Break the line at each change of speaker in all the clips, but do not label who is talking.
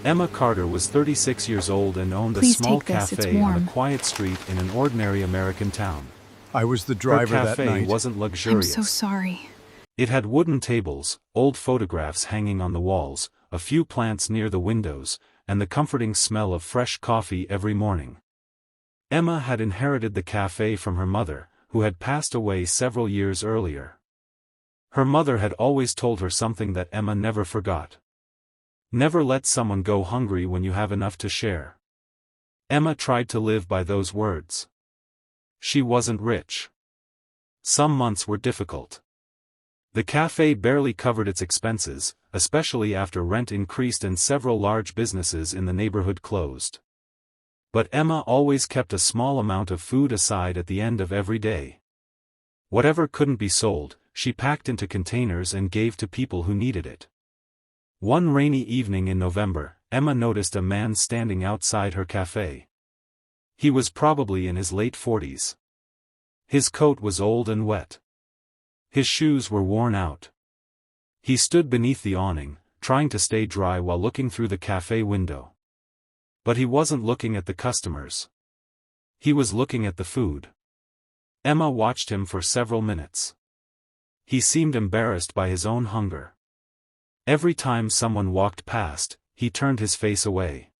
Emma Carter was 36 years old and owned a
Please
small
take this, it's
cafe on
warm.
a quiet street in an ordinary American town.
I was the
Her
driver that
cafe
night.
wasn't
I'm
luxurious.
so sorry.
It had wooden tables, old photographs hanging on the walls, a few plants near the windows, and the comforting smell of fresh coffee every morning. Emma had inherited the cafe from her mother, who had passed away several years earlier. Her mother had always told her something that Emma never forgot. Never let someone go hungry when you have enough to share. Emma tried to live by those words. She wasn't rich. Some months were difficult. The cafe barely covered its expenses, especially after rent increased and several large businesses in the neighborhood closed. But Emma always kept a small amount of food aside at the end of every day. Whatever couldn't be sold, she packed into containers and gave to people who needed it. One rainy evening in November, Emma noticed a man standing outside her cafe. He was probably in his late 40s. His coat was old and wet. His shoes were worn out. He stood beneath the awning, trying to stay dry while looking through the cafe window. But he wasn't looking at the customers. He was looking at the food. Emma watched him for several minutes. He seemed embarrassed by his own hunger. Every time someone walked past, he turned his face away.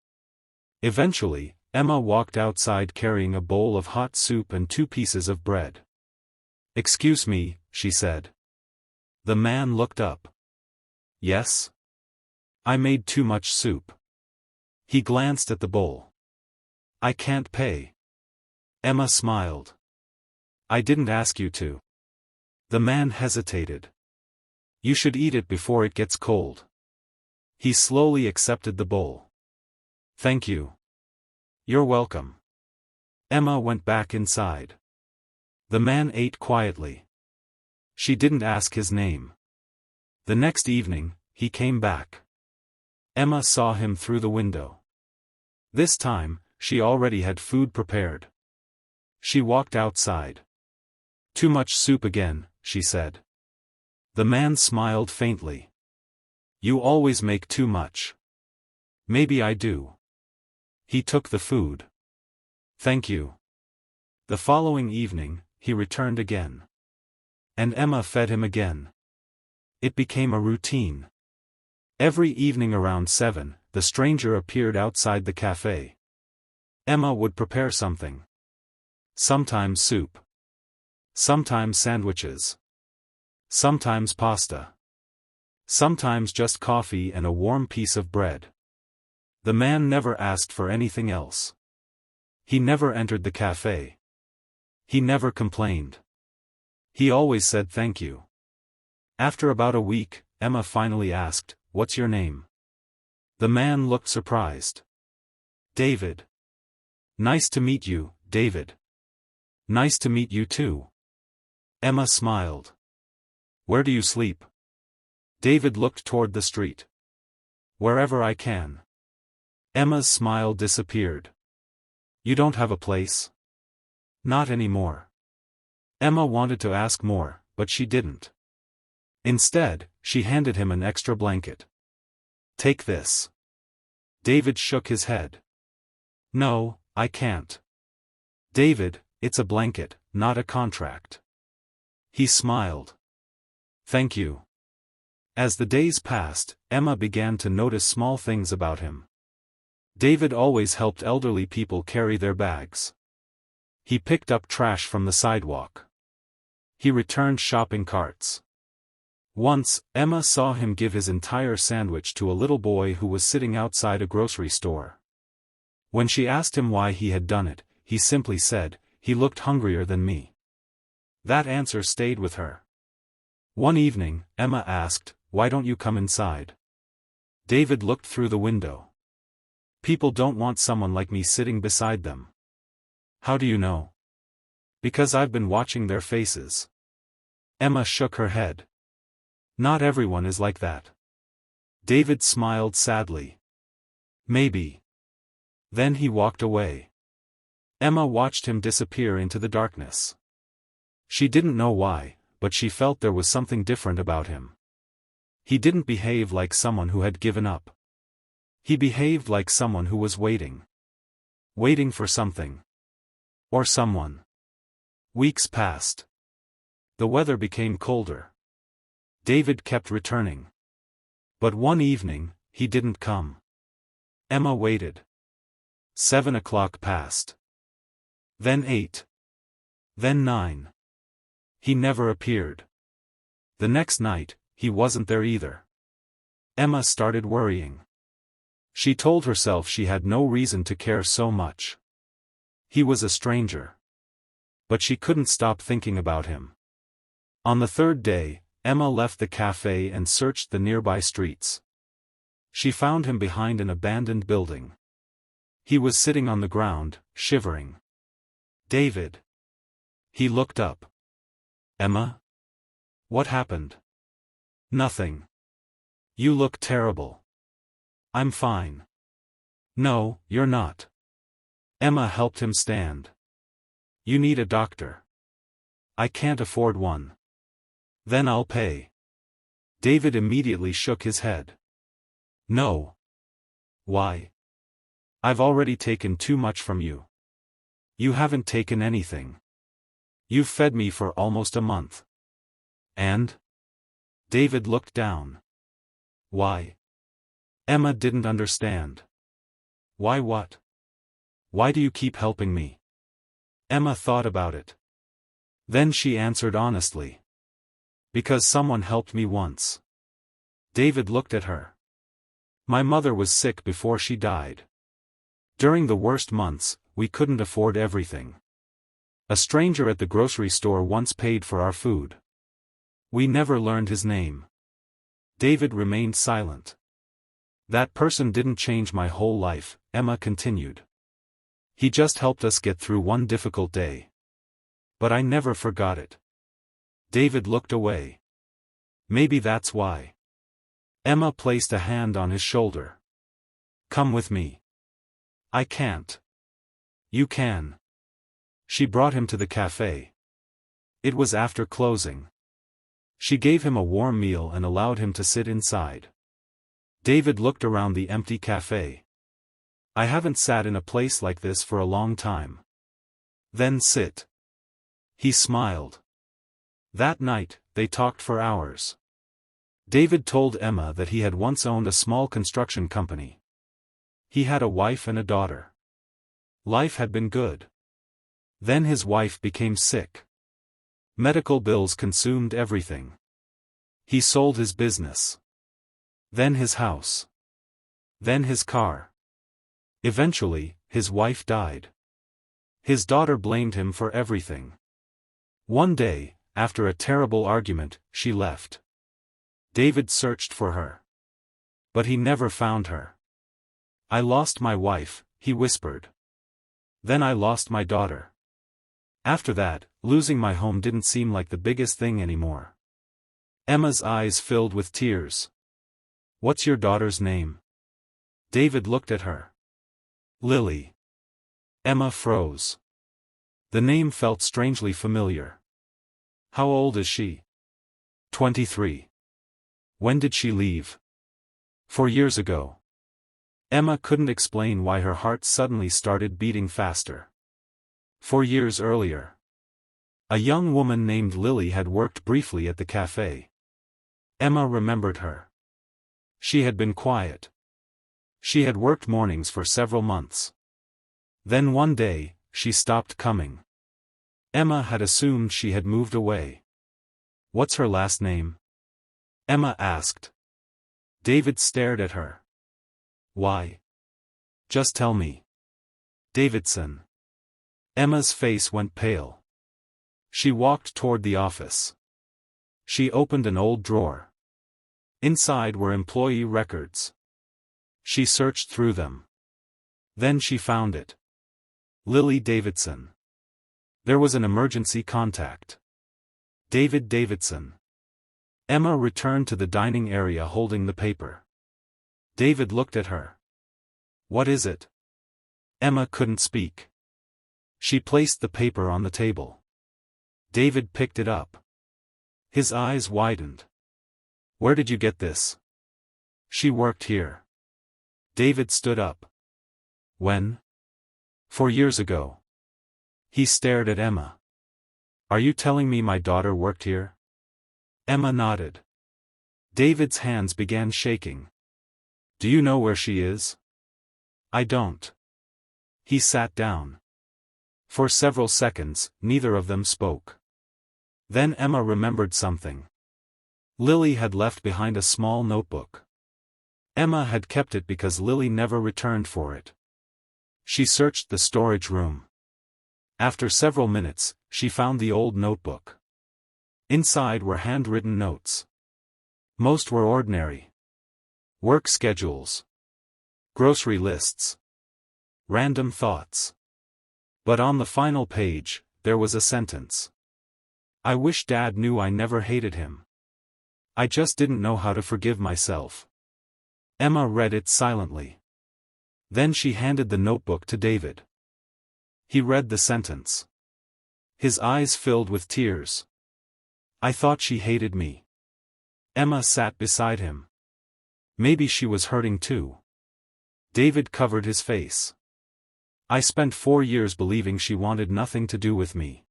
Eventually, Emma walked outside carrying a bowl of hot soup and 2 pieces of bread. "Excuse me," she said. The man looked up. "Yes? I made too much soup." He glanced at the bowl. "I can't pay." Emma smiled. "I didn't ask you to." The man hesitated. "You should eat it before it gets cold." He slowly accepted the bowl. "Thank you." "You're welcome." Emma went back inside. The man ate quietly. She didn't ask his name. The next evening, he came back. Emma saw him through the window. This time, she already had food prepared. She walked outside. "Too much soup again," she said. The man smiled faintly. "You always make too much." "Maybe I do." He took the food. "Thank you." The following evening, he returned again. And Emma fed him again. It became a routine. Every evening around 7, the stranger appeared outside the cafe. Emma would prepare something. Sometimes soup. Sometimes sandwiches. Sometimes pasta. Sometimes just coffee and a warm piece of bread. The man never asked for anything else. He never entered the cafe. He never complained. He always said thank you. After about a week, Emma finally asked, "What's your name?" The man looked surprised. "David." "Nice to meet you, David." "Nice to meet you too." Emma smiled. "Where do you sleep?" David looked toward the street. "Wherever I can." Emma's smile disappeared. "You don't have a place?" "Not anymore." Emma wanted to ask more, but she didn't. Instead, she handed him an extra blanket. "Take this." David shook his head. "No, I can't." "David, it's a blanket, not a contract." He smiled. "Thank you." As the days passed, Emma began to notice small things about him. David always helped elderly people carry their bags. He picked up trash from the sidewalk. He returned shopping carts. Once, Emma saw him give his entire sandwich to a little boy who was sitting outside a grocery store. When she asked him why he had done it, he simply said, "He looked hungrier than me." That answer stayed with her. One evening, Emma asked, "Why don't you come inside?" David looked through the window. "People don't want someone like me sitting beside them." "How do you know?" "Because I've been watching their faces." Emma shook her head. "Not everyone is like that." David smiled sadly. "Maybe." Then he walked away. Emma watched him disappear into the darkness. She didn't know why, but she felt there was something different about him. He didn't behave like someone who had given up. He behaved like someone who was waiting. Waiting for something. Or someone. Weeks passed. The weather became colder. David kept returning. But one evening, he didn't come. Emma waited. 7 o'clock passed. Then 8. Then 9. He never appeared. The next night, he wasn't there either. Emma started worrying. She told herself she had no reason to care so much. He was a stranger. But she couldn't stop thinking about him. On the third day, Emma left the cafe and searched the nearby streets. She found him behind an abandoned building. He was sitting on the ground, shivering. David. He looked up. Emma? What happened? Nothing. You look terrible. I'm fine. No, you're not. Emma helped him stand. You need a doctor. I can't afford one. Then I'll pay. David immediately shook his head. No. Why? I've already taken too much from you. You haven't taken anything. You've fed me for almost a month. And? David looked down. Why? Emma didn't understand. Why what? Why do you keep helping me? Emma thought about it. Then she answered honestly. Because someone helped me once. David looked at her. My mother was sick before she died. During the worst months, we couldn't afford everything. A stranger at the grocery store once paid for our food. We never learned his name. David remained silent. That person didn't change my whole life, Emma continued. He just helped us get through one difficult day. But I never forgot it. David looked away. Maybe that's why. Emma placed a hand on his shoulder. Come with me. I can't. You can. She brought him to the cafe. It was after closing. She gave him a warm meal and allowed him to sit inside. David looked around the empty cafe. I haven't sat in a place like this for a long time. Then sit. He smiled. That night, they talked for hours. David told Emma that he had once owned a small construction company. He had a wife and a daughter. Life had been good. Then his wife became sick. Medical bills consumed everything. He sold his business. Then his house. Then his car. Eventually, his wife died. His daughter blamed him for everything. One day, after a terrible argument, she left. David searched for her. But he never found her. I lost my wife, he whispered. Then I lost my daughter. After that, losing my home didn't seem like the biggest thing anymore. Emma's eyes filled with tears. What's your daughter's name? David looked at her. Lily. Emma froze. The name felt strangely familiar. How old is she? 23. When did she leave? 4 years ago. Emma couldn't explain why her heart suddenly started beating faster. 4 years earlier. A young woman named Lily had worked briefly at the cafe. Emma remembered her. She had been quiet. She had worked mornings for several months. Then one day, she stopped coming. Emma had assumed she had moved away. What's her last name? Emma asked. David stared at her. Why? Just tell me. Davidson. Emma's face went pale. She walked toward the office. She opened an old drawer. Inside were employee records. She searched through them. Then she found it. Lily Davidson. There was an emergency contact. David Davidson. Emma returned to the dining area holding the paper. David looked at her. What is it? Emma couldn't speak. She placed the paper on the table. David picked it up. His eyes widened. Where did you get this? She worked here. David stood up. When? 4 years ago. He stared at Emma. Are you telling me my daughter worked here? Emma nodded. David's hands began shaking. Do you know where she is? I don't. He sat down. For several seconds, neither of them spoke. Then Emma remembered something. Lily had left behind a small notebook. Emma had kept it because Lily never returned for it. She searched the storage room. After several minutes, she found the old notebook. Inside were handwritten notes. Most were ordinary. Work schedules. Grocery lists. Random thoughts. But on the final page, there was a sentence. I wish Dad knew I never hated him. I just didn't know how to forgive myself. Emma read it silently. Then she handed the notebook to David. He read the sentence. His eyes filled with tears. I thought she hated me. Emma sat beside him. Maybe she was hurting too. David covered his face. I spent 4 years believing she wanted nothing to do with me.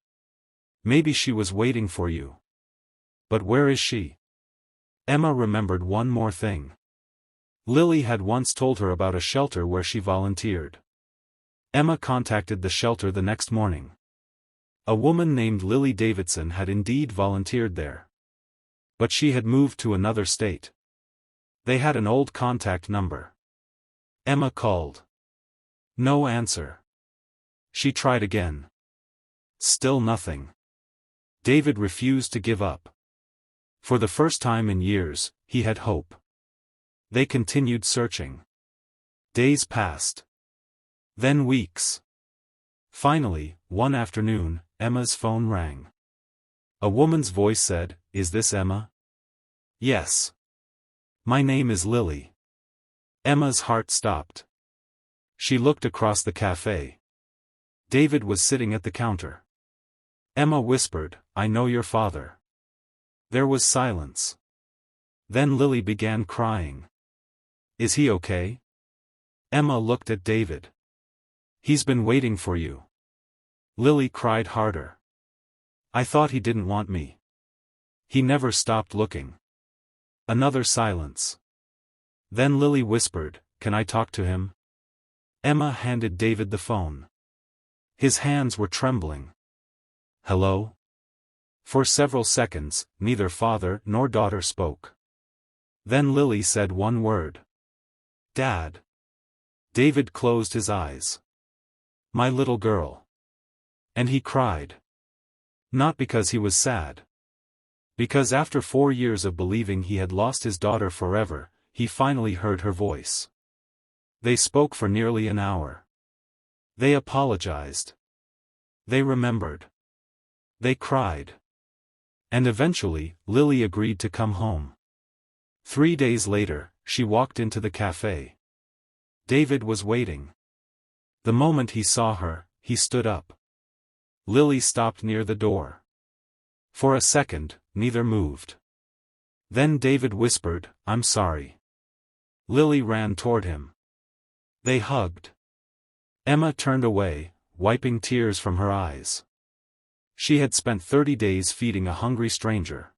Maybe she was waiting for you. But where is she? Emma remembered one more thing. Lily had once told her about a shelter where she volunteered. Emma contacted the shelter the next morning. A woman named Lily Davidson had indeed volunteered there. But she had moved to another state. They had an old contact number. Emma called. No answer. She tried again. Still nothing. David refused to give up. For the first time in years, he had hope. They continued searching. Days passed. Then weeks. Finally, one afternoon, Emma's phone rang. A woman's voice said, Is this Emma? Yes. My name is Lily. Emma's heart stopped. She looked across the cafe. David was sitting at the counter. Emma whispered, I know your father. There was silence. Then Lily began crying. Is he okay? Emma looked at David. He's been waiting for you. Lily cried harder. I thought he didn't want me. He never stopped looking. Another silence. Then Lily whispered, Can I talk to him? Emma handed David the phone. His hands were trembling. Hello? For several seconds, neither father nor daughter spoke. Then Lily said one word. Dad. David closed his eyes. My little girl. And he cried. Not because he was sad. Because after 4 years of believing he had lost his daughter forever, he finally heard her voice. They spoke for nearly an hour. They apologized. They remembered. They cried. And eventually, Lily agreed to come home. 3 days later, she walked into the cafe. David was waiting. The moment he saw her, he stood up. Lily stopped near the door. For a second, neither moved. Then David whispered, I'm sorry. Lily ran toward him. They hugged. Emma turned away, wiping tears from her eyes. She had spent 30 days feeding a hungry stranger.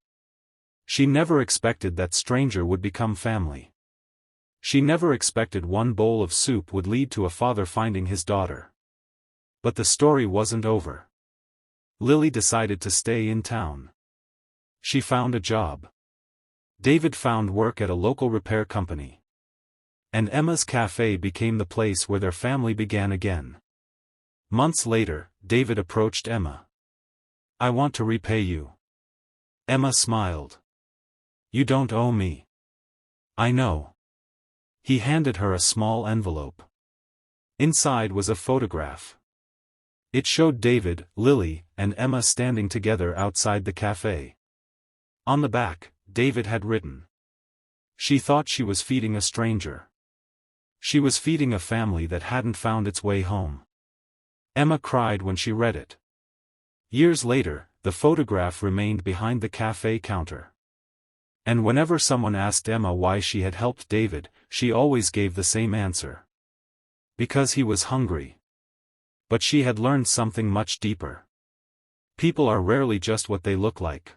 She never expected that stranger would become family. She never expected one bowl of soup would lead to a father finding his daughter. But the story wasn't over. Lily decided to stay in town. She found a job. David found work at a local repair company. And Emma's cafe became the place where their family began again. Months later, David approached Emma. I want to repay you. Emma smiled. You don't owe me. I know. He handed her a small envelope. Inside was a photograph. It showed David, Lily, and Emma standing together outside the cafe. On the back, David had written. She thought she was feeding a stranger. She was feeding a family that hadn't found its way home. Emma cried when she read it. Years later, the photograph remained behind the cafe counter. And whenever someone asked Emma why she had helped David, she always gave the same answer. Because he was hungry. But she had learned something much deeper. People are rarely just what they look like.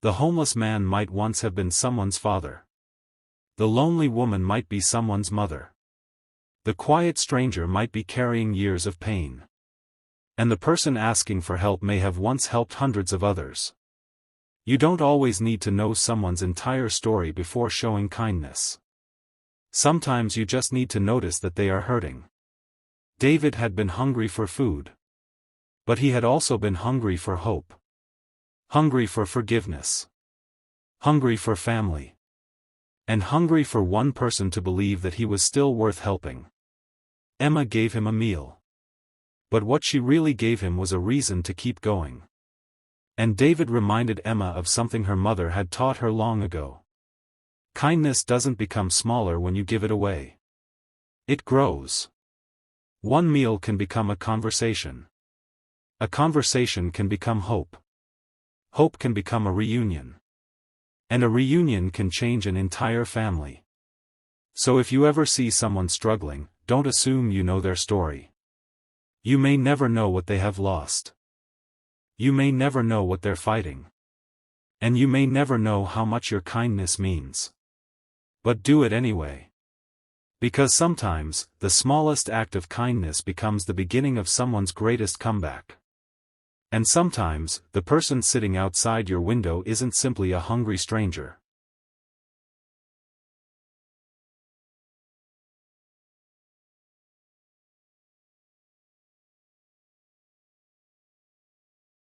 The homeless man might once have been someone's father. The lonely woman might be someone's mother. The quiet stranger might be carrying years of pain. And the person asking for help may have once helped hundreds of others. You don't always need to know someone's entire story before showing kindness. Sometimes you just need to notice that they are hurting. David had been hungry for food. But he had also been hungry for hope. Hungry for forgiveness. Hungry for family. And hungry for one person to believe that he was still worth helping. Emma gave him a meal. But what she really gave him was a reason to keep going. And David reminded Emma of something her mother had taught her long ago. Kindness doesn't become smaller when you give it away. It grows. One meal can become a conversation. A conversation can become hope. Hope can become a reunion. And a reunion can change an entire family. So if you ever see someone struggling, don't assume you know their story. You may never know what they have lost. You may never know what they're fighting. And you may never know how much your kindness means. But do it anyway. Because sometimes, the smallest act of kindness becomes the beginning of someone's greatest comeback. And sometimes, the person sitting outside your window isn't simply a hungry stranger.